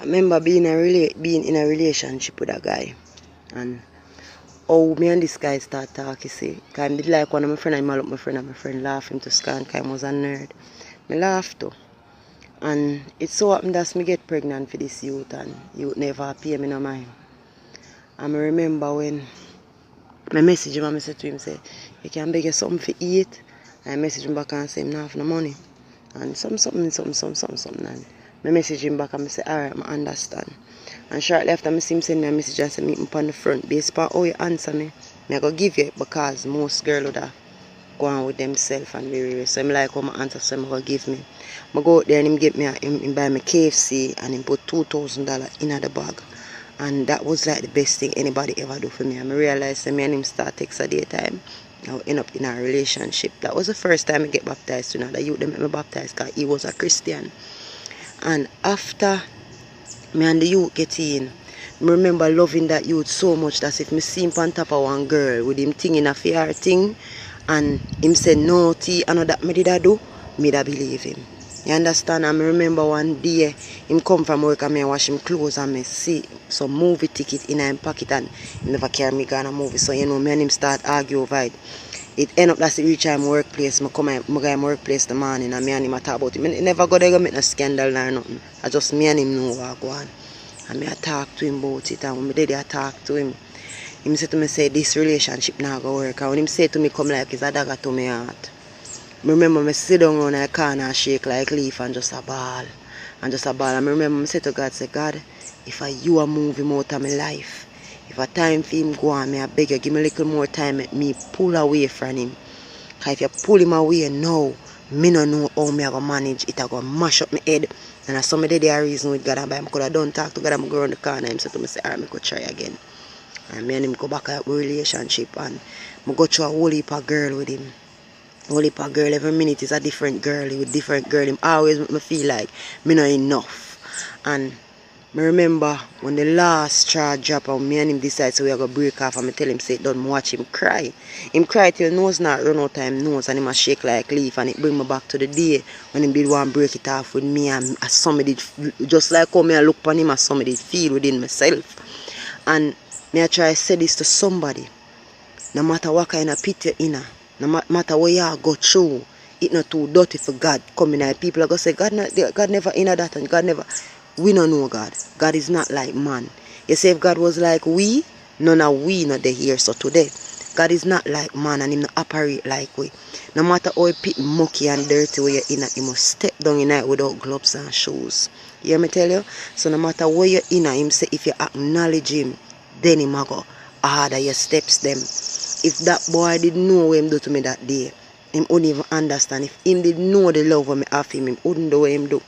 remember being in a relationship with a guy, and me and this guy start talking, see. Cause I did like one of my friends, I look my friend and my friend laugh him to scan, cause I was a nerd. Me laugh too. And it so happened that me get pregnant for this youth, and youth never pay me no mind. And I remember when I message him and I said to him, say, you can beg you something to eat. And I message him back and say, I'm not have no money. And something. And I message him back and I say, alright, I understand. And shortly after I see him send me a message and say, meet me on the front. Based on how you answer me, I go give you it because most girls would have go on with themselves and be real. So I'm like, how my answer, so I'm going to give me. I go out there and him get me, him buy me KFC and him put $2,000 in the bag. And that was like the best thing anybody ever do for me. And I realized that me and him start text a daytime. I end up in a relationship. That was the first time I get baptized. You know, the youth them make me baptized because he was a Christian. And after me and the youth get in, I remember loving that youth so much that if me see him on top of one girl with him thing in a fair thing, and him say no tea, and all that me did I do, me da believe him. You understand? And I remember one day him come from work and me wash him clothes and me see some movie ticket in him pocket and he never carry me go on a movie. So you know me and him start argue over it. It end up that reach my workplace. I come to my workplace the morning and me and him talk about it. I never go there to make no scandal or nothing. I just me and him know what go on. And me I talk to him about it, and when me I talk to him, he said to me, say this relationship not gonna work. And when him say to me come like it's a dagger to my heart. I remember me sit down on a corner and shake like leaf and just a ball. And I remember me say to God, say, God, if you a move him out of my life, if a time for him go on, me I beg you, give me a little more time, let me pull away from him. Because if you pull him away now, me no know how me I go manage it. I go mash up my head. And as somebody there reason with God, and I could have done talk to God, I'm going around the corner, and said to me, say, alright, I could try again. And me and him go back at relationship, and I go through a whole heap of girl with him. Whole heap of girl, every minute is a different girl with different girl. Him always make me feel like me not enough. And I remember when the last straw drop and me and him decide so we are going to break off and I tell him say don't watch him cry. Him cry till nose not run out time nose and him a shake like leaf and it bring me back to the day when him did want to break it off with me and as somebody did, just like how me I look upon him as somebody did feel within myself. And me I try to say this to somebody. No matter what kind of pit you're in, no matter what you go through, it's not too dirty for God coming out. People are going to say, God never in that and God never. We don't know God. God is not like man. You say if God was like we, none of we not there here. So today, God is not like man and him not operate like we. No matter how pit mucky and dirty where you're in, you must step down in it without gloves and shoes. You hear me tell you? So no matter where you're in, him say if you acknowledge him, then him go harder your steps them. If that boy didn't know what him do to me that day, him wouldn't even understand. If him did know the love of me of him wouldn't do what him do.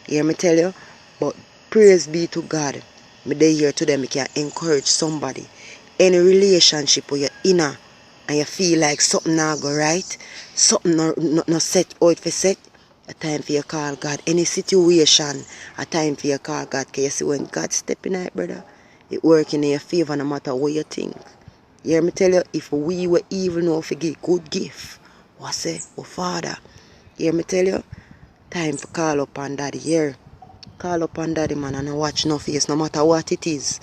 You hear me tell you? But praise be to God. Me dey here today, me can encourage somebody. Any relationship where you're in and you feel like something not go right, something not set out for set, a time for you call God. Any situation, a time for you call God. Because you see when God step in it, brother, it work in your favor no matter what you think. You hear me tell you, if we were evil now for give good gift, what say? Oh Father. You hear me tell you? Time for call up on Daddy here. Call up on Daddy man and watch no face no matter what it is.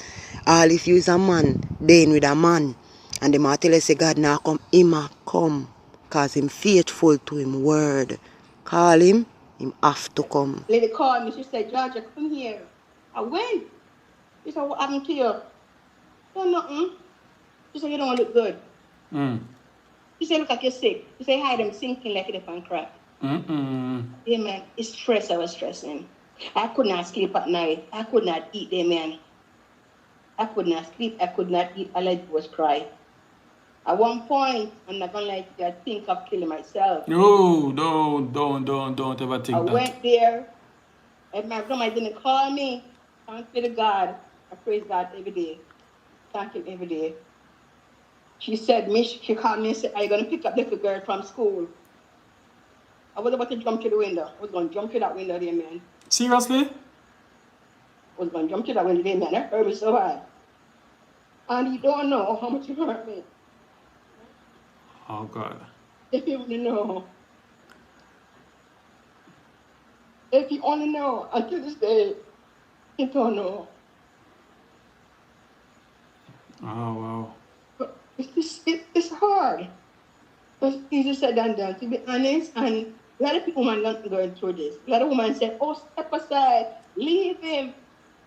All if you is a man, then with a man. And the man tell you say God now come, him a come. Cause him faithful to him word. Call him have to come. Lady called me, she said, Georgia, come here. I went. She said, what happened to you? No, nothing. She said, you don't look good. She said, look like you're sick. She said, hi, I'm sinking like it and crack. Yeah, man, it's stress. I was stressing. I could not sleep at night. I could not eat there, man. I could not sleep. I could not eat. All I did was cry. At one point, I'm not going to lie to you, I think of killing myself. No, don't ever think that. I went there, and my grandma didn't call me. Thank be to God. I praise God every day. Thank Him every day. She said, she called me and said, are you going to pick up the little girl from school? I was about to jump to the window. I was going to jump to that window there, man. Seriously? I was going to jump to that window there, man. It hurt me so bad. And you don't know how much it hurt me. Oh, God. If you only know. If you only know until this day, You don't know. Oh, wow. But it's hard. It's easier said than done, to be honest. And a lot of people are not going through this. A lot of women say, oh, step aside, leave him.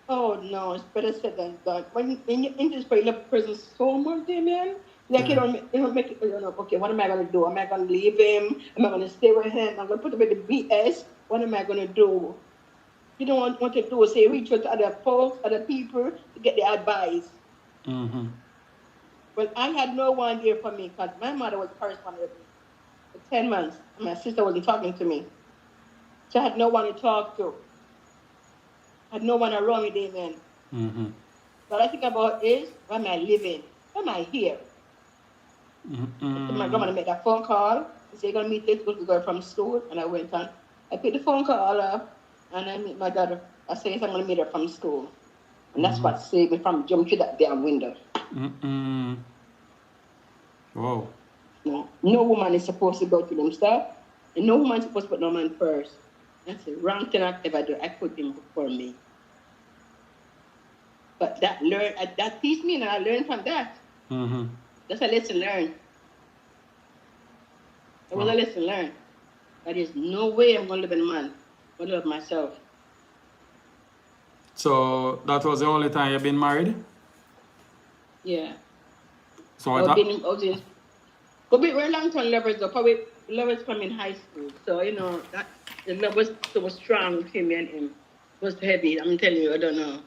Oh, no, it's better said than done. When you're in this person so much, man, like Yeah. you don't make it, you know, okay, what am I going to do? Am I going to leave him? Am I going to stay with him? I'm going to put him in the BS. What am I going to do? You don't want to do is say, reach out to other folks, other people to get the advice. Mm-hmm. Well, I had no one here for me because my mother was corresponding with me for 10 months. And my sister wasn't talking to me. So I had no one to talk to. I had no one around me, amen. Mm-hmm. What I think about is, where am I living? Why am I here? Mm-hmm. My grandmother made that phone call. She said, you're going to meet this girl from school. And I went on. I picked the phone call up and I meet my daughter. I said, yes, I'm going to meet her from school. And that's what saved me from jumping through that damn window. Mm-hmm. Wow. No woman is supposed to go through them stuff. And no woman is supposed to put no man first. That's the wrong thing I've ever done. I put him before me. But that teach me and I learned from that. Mm-hmm. That's a lesson learned. It was a lesson learned. There is no way I'm going to live in a man. I'm going to love myself. So that was the only time you've been married? Yeah. So I was in could be very long-term lovers, though. Probably lovers from in high school. So, you know, that the love was so strong between me and him. It was heavy. I'm telling you, I don't know.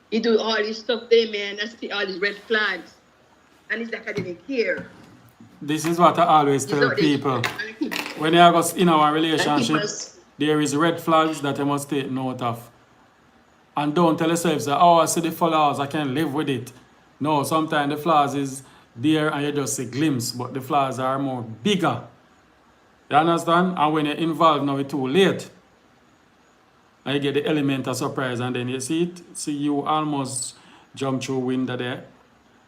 He do all this stuff there, man. I see all these red flags. And it's like I didn't care. This is what I always tell people. When you are in our relationship, there is red flags that you must take note of. And don't tell yourself, that, oh, I see the flaws, I can live with it. No, sometimes the flaws is there and you just see glimpse, but the flaws are more bigger. You understand? And when you're involved now, it's too late. And you get the element of surprise and then you see it. See you almost jump through window there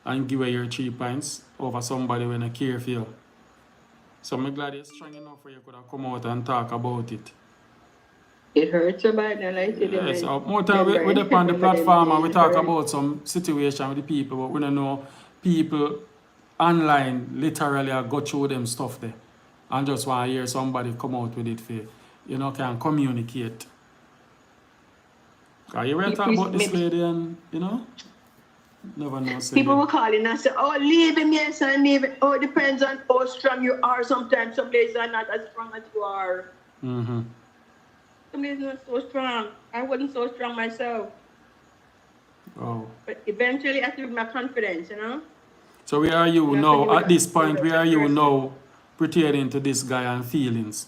and give away your 3 points over somebody when I care for you. So I'm glad you're strong enough for you could have come out and talk about it. It hurts so bad, and I said, yes, more time we're up on the platform and we talk about some situation with the people, but we don't know people online literally go through them stuff there and just want to hear somebody come out with it for can communicate. Are you ready to talk about this lady and never know. People were calling and say, oh, leave him, yes, and leave him. Oh, it depends on how strong you are. Sometimes some days are not as strong as you are. Mm-hmm. Some days not so strong. I wasn't so strong myself. Oh. But eventually I built my confidence, So where are you now? At this point, where are you now pertaining to this guy and feelings?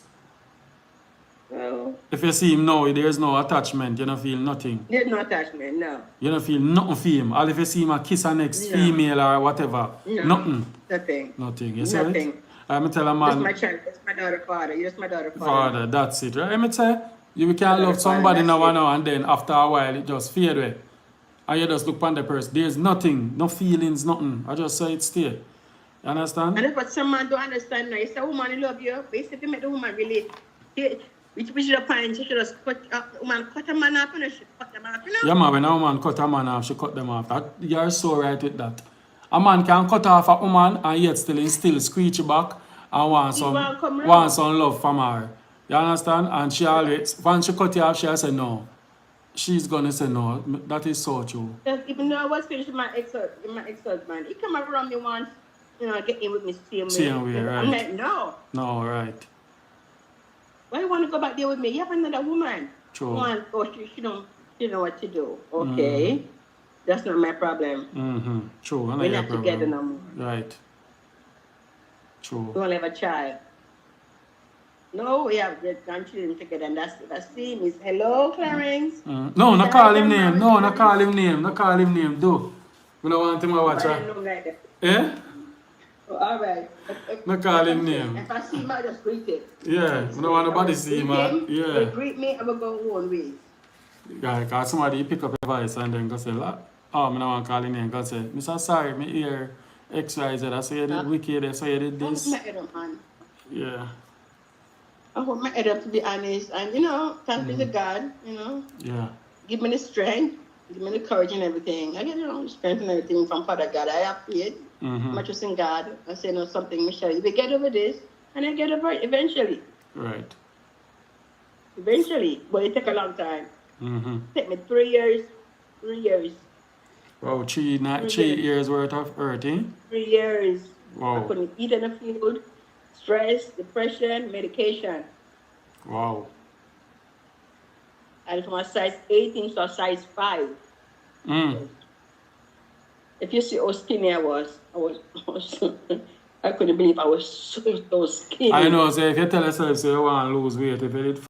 Well, if you see him now, there's no attachment. You don't feel nothing. There's no attachment, no. You don't feel nothing for him. Or if you see him a kiss an next female or whatever. No. Nothing. Nothing. Nothing. You see Nothing. it? I'm tell a man. That's my child. That's my daughter, father. You're just my daughter, father. Father, that's it, right? I say, you can love somebody now and then after a while it just fade away. And you just look on the person. There's nothing, no feelings, nothing. I just say it stay. You understand? And that's what some man don't understand now. You say, woman, love you. Basically, make the woman really, which should have find, she should just cut a man off and she cut them off, Yeah, man, when a woman cut a man off, she cut them off. You're so right with that. A man can cut off a woman and yet still screech back and want some love from her. You understand? And she always, when she cut you off, she'll say no. She's gonna say no. That is so true. Even though I was finished with my ex-husband, he come around me once, get in with me same way, right? I'm like, no. No, right. Why you want to go back there with me? You have another woman. True. She don't know what to do. Okay. That's not my problem. Mm-hmm. True. We're not together no more. Right. True. We don't have a child. No, we have grandchildren together, and that's him. Is hello, Clarence. No, not call him name. No, not call him name. Not call him name. Do. We don't want him to watch her. Eh? Oh, all right. Not call him name. If I see him, I just greet him. Yeah, we don't want nobody see him. Yeah. They greet me, I will go one way. Yeah, because somebody pick up a voice and then go say, oh, I don't want to call him name. Go say, Mr. Sorry, me hear XYZ. I say you did wicked, I say you did this. Yeah. I hold my head up, to be honest, and thank be to God, Yeah. give me the strength, Give me the courage and everything. I get strength and everything from Father God. I have faith. I trust in God. I say, no, something, Michelle, you will get over this, and I get over it eventually. Right. Eventually. But it take a long time. It take me 3 years. 3 years. Wow, 3 years worth of hurting? 3 years. Wow. I couldn't eat enough food. Stress, depression, medication. Wow. And from a size 18 to a size 5. If you see how skinny I was I couldn't believe I was so skinny. I know, so if you tell yourself, say you want to lose weight, if you did